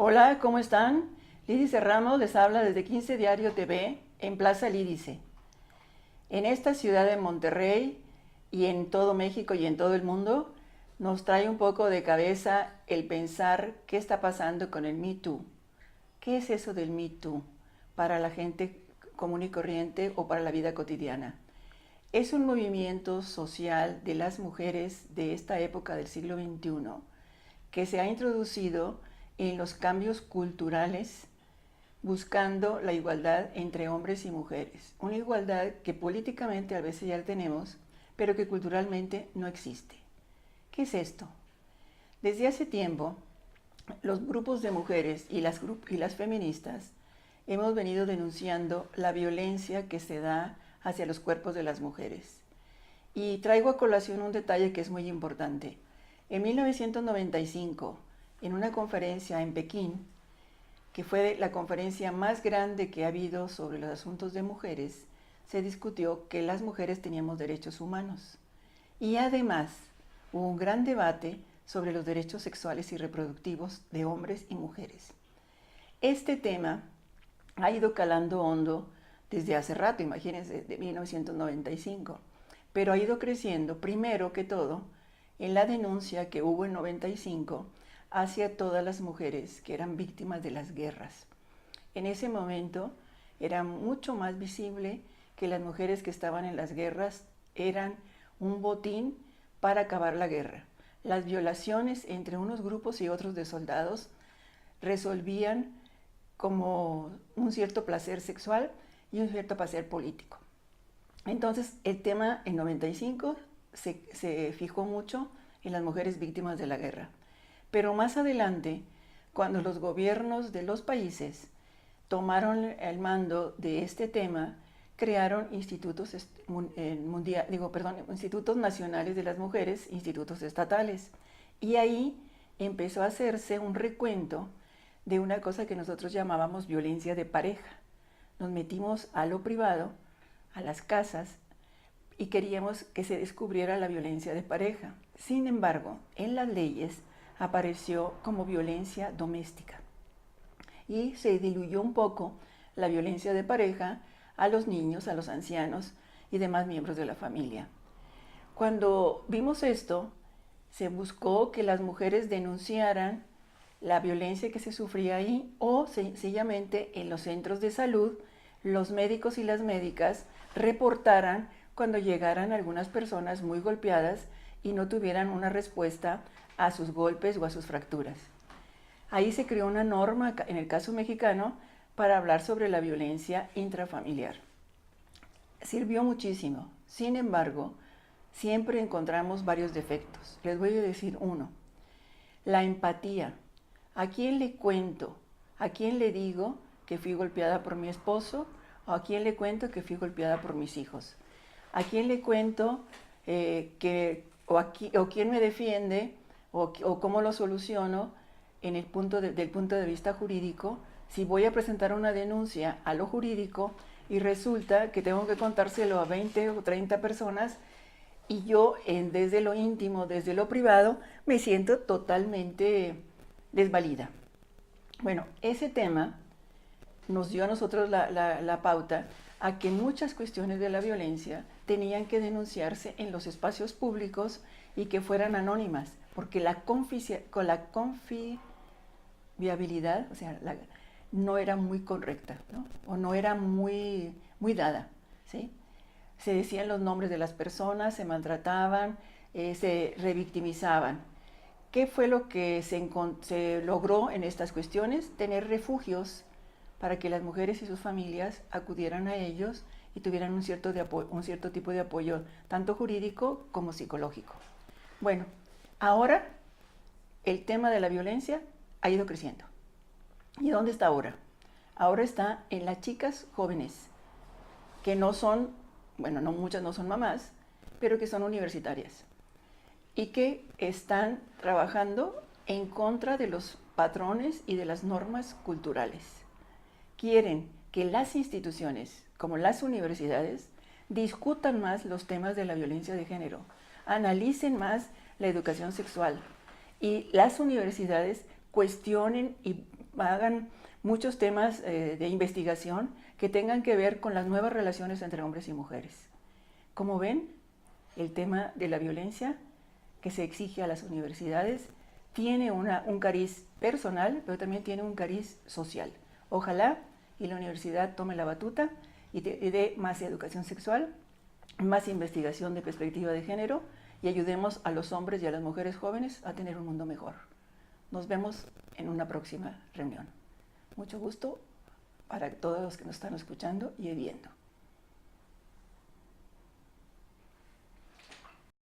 Hola, ¿cómo están? Lídice Ramos les habla desde 15 Diario TV en Plaza Lídice. En esta ciudad de Monterrey y en todo México y en todo el mundo nos trae un poco de cabeza el pensar qué está pasando con el Me Too. ¿Qué es eso del Me Too para la gente común y corriente o para la vida cotidiana? Es un movimiento social de las mujeres de esta época del siglo XXI que se ha introducido en los cambios culturales buscando la igualdad entre hombres y mujeres. Una igualdad que políticamente a veces ya la tenemos, pero que culturalmente no existe. ¿Qué es esto? Desde hace tiempo, los grupos de mujeres y las feministas hemos venido denunciando la violencia que se da hacia los cuerpos de las mujeres. Y traigo a colación un detalle que es muy importante. En 1995, en una conferencia en Pekín, que fue la conferencia más grande que ha habido sobre los asuntos de mujeres, se discutió que las mujeres teníamos derechos humanos. Y además hubo un gran debate sobre los derechos sexuales y reproductivos de hombres y mujeres. Este tema ha ido calando hondo desde hace rato, imagínense, de 1995, pero ha ido creciendo, primero que todo, en la denuncia que hubo en 95 hacia todas las mujeres que eran víctimas de las guerras. En ese momento era mucho más visible que las mujeres que estaban en las guerras eran un botín para acabar la guerra. Las violaciones entre unos grupos y otros de soldados resolvían como un cierto placer sexual y un cierto placer político. Entonces el tema en 95 se fijó mucho en las mujeres víctimas de la guerra. Pero más adelante, cuando los gobiernos de los países tomaron el mando de este tema, crearon institutos, institutos nacionales de las mujeres, institutos estatales. Y ahí empezó a hacerse un recuento de una cosa que nosotros llamábamos violencia de pareja. Nos metimos a lo privado, a las casas, y queríamos que se descubriera la violencia de pareja. Sin embargo, en las leyes apareció como violencia doméstica y se diluyó un poco la violencia de pareja a los niños, a los ancianos y demás miembros de la familia. Cuando vimos esto, se buscó que las mujeres denunciaran la violencia que se sufría ahí o sencillamente en los centros de salud los médicos y las médicas reportaran cuando llegaran algunas personas muy golpeadas y no tuvieran una respuesta a sus golpes o a sus fracturas. Ahí se creó una norma, en el caso mexicano, para hablar sobre la violencia intrafamiliar. Sirvió muchísimo. Sin embargo, siempre encontramos varios defectos. Les voy a decir uno. La empatía. ¿A quién le cuento? ¿A quién le digo que fui golpeada por mi esposo? ¿O a quién le cuento que fui golpeada por mis hijos? ¿A quién le cuento o quién me defiende o cómo lo soluciono en el del punto de vista jurídico si voy a presentar una denuncia a lo jurídico y resulta que tengo que contárselo a 20 o 30 personas y yo desde lo íntimo, desde lo privado, me siento totalmente desvalida? Bueno, ese tema nos dio a nosotros la pauta a que muchas cuestiones de la violencia tenían que denunciarse en los espacios públicos y que fueran anónimas, porque la confiabilidad, o sea, no era muy correcta, ¿no? O no era muy dada, ¿sí? Se decían los nombres de las personas, se maltrataban, se revictimizaban. ¿Qué fue lo que se logró en estas cuestiones? Tener refugios para que las mujeres y sus familias acudieran a ellos y tuvieran un cierto tipo de apoyo, tanto jurídico como psicológico. Bueno, ahora el tema de la violencia ha ido creciendo. ¿Y dónde está ahora? Ahora está en las chicas jóvenes, que no son, bueno, no muchas no son mamás, pero que son universitarias y que están trabajando en contra de los patrones y de las normas culturales. Quieren que las instituciones, como las universidades, discutan más los temas de la violencia de género, analicen más la educación sexual y las universidades cuestionen y hagan muchos temas de investigación que tengan que ver con las nuevas relaciones entre hombres y mujeres. Como ven, el tema de la violencia que se exige a las universidades tiene un cariz personal, pero también tiene un cariz social. Ojalá y la universidad tome la batuta y dé más educación sexual, más investigación de perspectiva de género y ayudemos a los hombres y a las mujeres jóvenes a tener un mundo mejor. Nos vemos en una próxima reunión. Mucho gusto para todos los que nos están escuchando y viendo.